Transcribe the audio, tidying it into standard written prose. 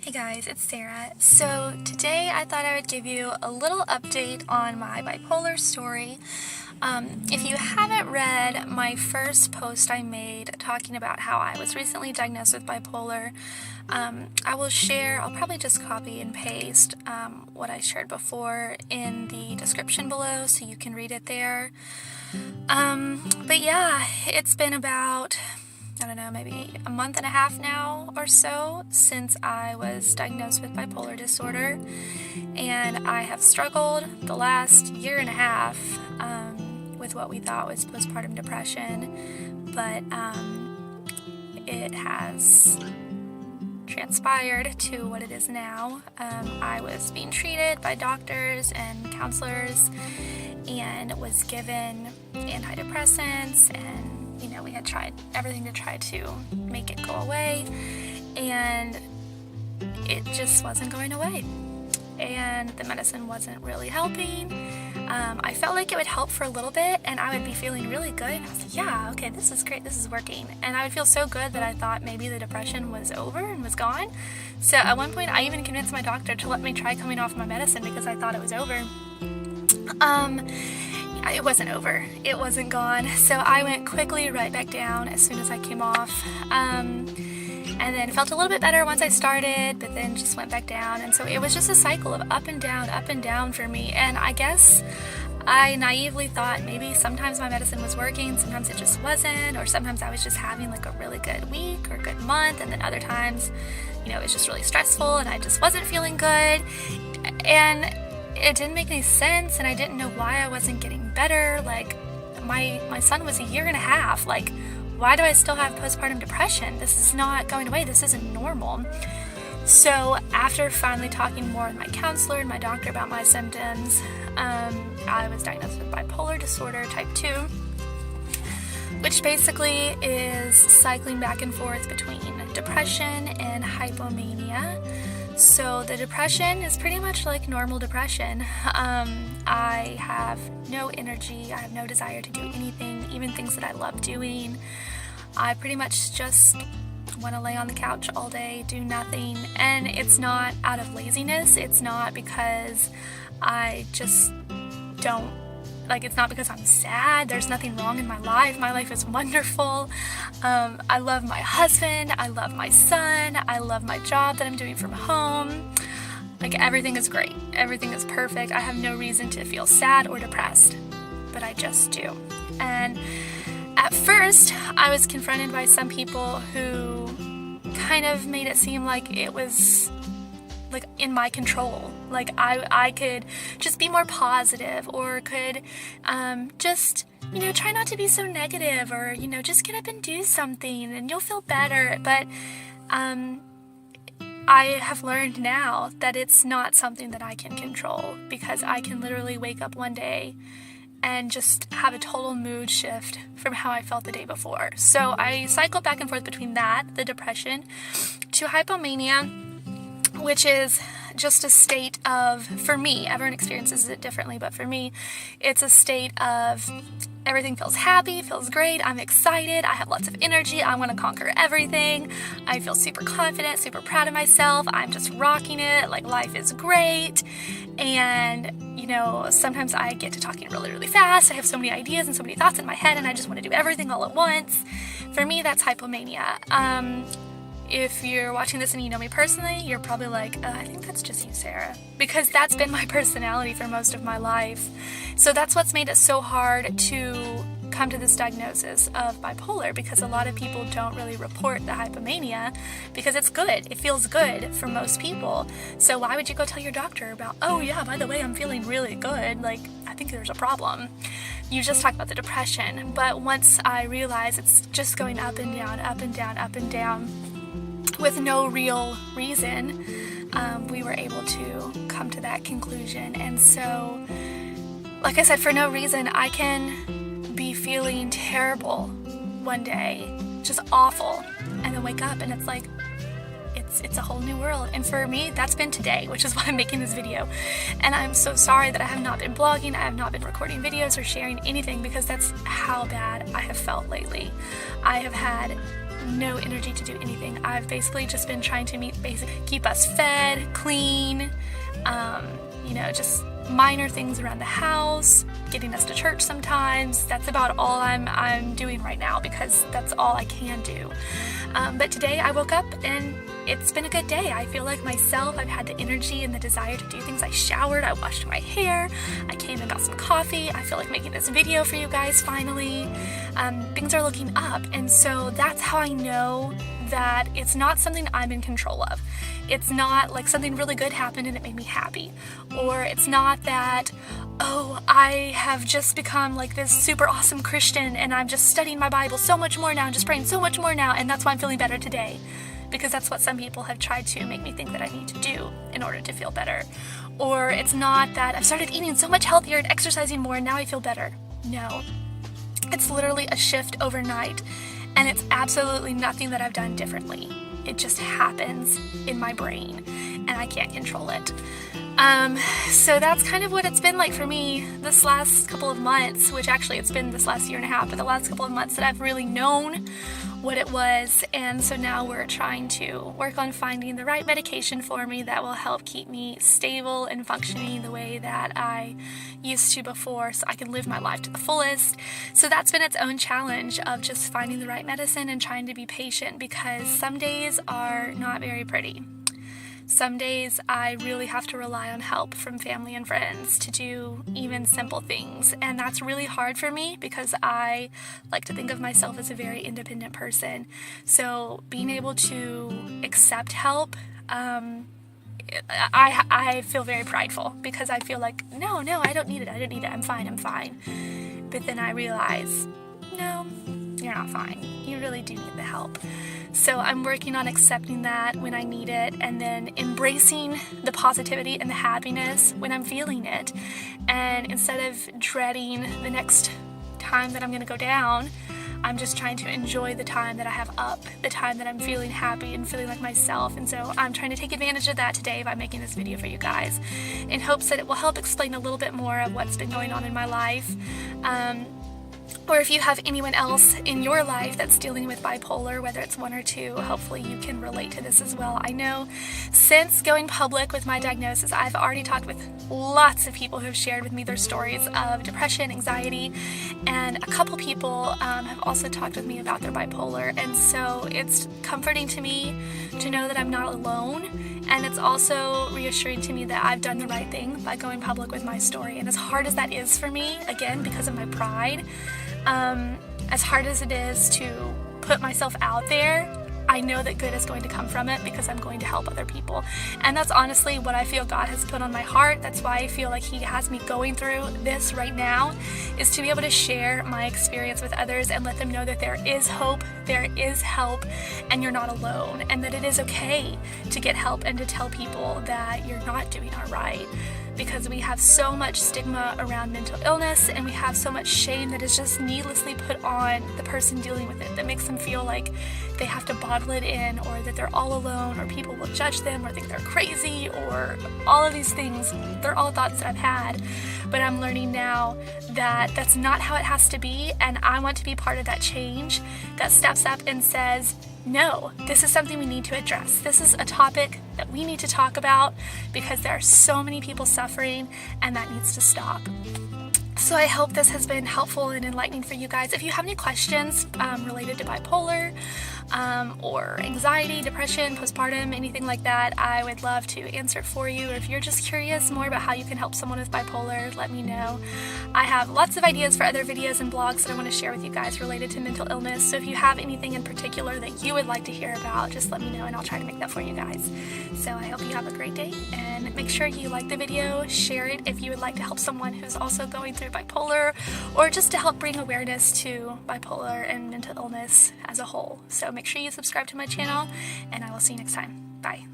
Hey guys, it's Sarah. So today I thought I would give you a little update on my bipolar story. If you haven't read my first post I made talking about how I was recently diagnosed with bipolar, I'll probably just copy and paste what I shared before in the description below so you can read it there. But yeah, it's been about, I don't know, maybe a month and a half now or so since I was diagnosed with bipolar disorder, and I have struggled the last year and a half with what we thought was postpartum depression, but it has transpired to what it is now. I was being treated by doctors and counselors and was given antidepressants, and we had tried everything to try to make it go away, and it just wasn't going away, and the medicine wasn't really helping. I felt like it would help for a little bit and I would be feeling really good. I was like, yeah, okay, this is great, this is working. And I would feel so good that I thought maybe the depression was over and was gone. So at one point I even convinced my doctor to let me try coming off my medicine because I thought it was over. It wasn't over. It wasn't gone. So I went quickly right back down as soon as I came off. And then felt a little bit better once I started, but then just went back down. And so it was just a cycle of up and down for me. And I guess I naively thought maybe sometimes my medicine was working, sometimes it just wasn't, or sometimes I was just having like a really good week or good month, and then other times, it was just really stressful and I just wasn't feeling good. And it didn't make any sense, and I didn't know why I wasn't getting better. Like, my son was a year and a half. Like, why do I still have postpartum depression? This is not going away. This isn't normal. So after finally talking more with my counselor and my doctor about my symptoms, I was diagnosed with bipolar disorder type 2, which basically is cycling back and forth between depression and hypomania. So the depression is pretty much like normal depression. I have no energy, I have no desire to do anything, even things that I love doing. I pretty much just want to lay on the couch all day, do nothing, and it's not out of laziness, it's not because I just don't, it's not because I'm sad. There's nothing wrong in my life is wonderful. I love my husband, I love my son, I love my job that I'm doing from home. Everything is great, everything is perfect. I have no reason to feel sad or depressed, but I just do. And at first, I was confronted by some people who kind of made it seem like it was in my control. I could just be more positive, or could just, try not to be so negative, or, just get up and do something and you'll feel better. But I have learned now that it's not something that I can control, because I can literally wake up one day and just have a total mood shift from how I felt the day before. So I cycle back and forth between that, the depression, to hypomania, which is just a state of, for me, everyone experiences it differently, but for me, it's a state of everything feels happy, feels great, I'm excited, I have lots of energy, I want to conquer everything, I feel super confident, super proud of myself, I'm just rocking it, life is great. And sometimes I get to talking really, really fast. I have so many ideas and so many thoughts in my head, and I just want to do everything all at once. For me, that's hypomania. If you're watching this and you know me personally, you're probably like, I think that's just you, Sarah, because that's been my personality for most of my life. So that's what's made it so hard to come to this diagnosis of bipolar, because a lot of people don't really report the hypomania because it's good. It feels good for most people. So why would you go tell your doctor about, oh yeah, by the way, I'm feeling really good? I think there's a problem. You just talk about the depression. But once I realized it's just going up and down, up and down, up and down, with no real reason, we were able to come to that conclusion. And so, like I said, for no reason, I can be feeling terrible one day, just awful, and then wake up and it's like, it's a whole new world. And for me, that's been today, which is why I'm making this video. And I'm so sorry that I have not been blogging, I have not been recording videos or sharing anything, because that's how bad I have felt lately. I have had no energy to do anything. I've basically just been trying to keep us fed, clean, you know, just minor things around the house, getting us to church sometimes. That's about all I'm doing right now, because that's all I can do. But today I woke up and it's been a good day. I feel like myself. I've had the energy and the desire to do things. I showered, I washed my hair, I came and got some coffee. I feel like making this video for you guys finally. Things are looking up, and so that's how I know that it's not something I'm in control of. It's not like something really good happened and it made me happy. Or it's not that, oh, I have just become like this super awesome Christian and I'm just studying my Bible so much more now and just praying so much more now, and that's why I'm feeling better today. Because that's what some people have tried to make me think that I need to do in order to feel better. Or it's not that I've started eating so much healthier and exercising more and now I feel better. No. It's literally a shift overnight, and it's absolutely nothing that I've done differently. It just happens in my brain and I can't control it. So that's kind of what it's been like for me this last couple of months, which actually it's been this last year and a half, but the last couple of months that I've really known what it was. And so now we're trying to work on finding the right medication for me that will help keep me stable and functioning the way that I used to before, so I can live my life to the fullest. So that's been its own challenge of just finding the right medicine and trying to be patient, because some days are not very pretty. Some days I really have to rely on help from family and friends to do even simple things, and that's really hard for me because I like to think of myself as a very independent person. So being able to accept help, I feel very prideful, because I feel like, no, I don't need it, I'm fine. But then I realize, no, you're not fine. You really do need the help. So I'm working on accepting that when I need it, and then embracing the positivity and the happiness when I'm feeling it. And instead of dreading the next time that I'm going to go down, I'm just trying to enjoy the time that I have up, the time that I'm feeling happy and feeling like myself. And so I'm trying to take advantage of that today by making this video for you guys, in hopes that it will help explain a little bit more of what's been going on in my life. Or if you have anyone else in your life that's dealing with bipolar, whether it's one or two, hopefully you can relate to this as well. I know since going public with my diagnosis, I've already talked with lots of people who have shared with me their stories of depression, anxiety, and a couple people have also talked with me about their bipolar. And so it's comforting to me to know that I'm not alone, and it's also reassuring to me that I've done the right thing by going public with my story. And as hard as that is for me, again, because of my pride, as hard as it is to put myself out there, I know that good is going to come from it, because I'm going to help other people. And that's honestly what I feel God has put on my heart. That's why I feel like He has me going through this right now, is to be able to share my experience with others and let them know that there is hope, there is help, and you're not alone, and that it is okay to get help and to tell people that you're not doing all right. Because we have so much stigma around mental illness, and we have so much shame that is just needlessly put on the person dealing with it, that makes them feel like they have to bottle it in, or that they're all alone, or people will judge them, or think they're crazy, or all of these things. They're all thoughts that I've had, but I'm learning now that that's not how it has to be, and I want to be part of that change that steps up and says, no, this is something we need to address. This is a topic that we need to talk about, because there are so many people suffering, and that needs to stop. So I hope this has been helpful and enlightening for you guys. If you have any questions related to bipolar or anxiety, depression, postpartum, anything like that, I would love to answer it for you. Or if you're just curious more about how you can help someone with bipolar, let me know. I have lots of ideas for other videos and blogs that I want to share with you guys related to mental illness. So if you have anything in particular that you would like to hear about, just let me know and I'll try to make that for you guys. So I hope you have a great day, and make sure you like the video, share it if you would like to help someone who's also going through bipolar, or just to help bring awareness to bipolar and mental illness as a whole. So make sure you subscribe to my channel, and I will see you next time. Bye.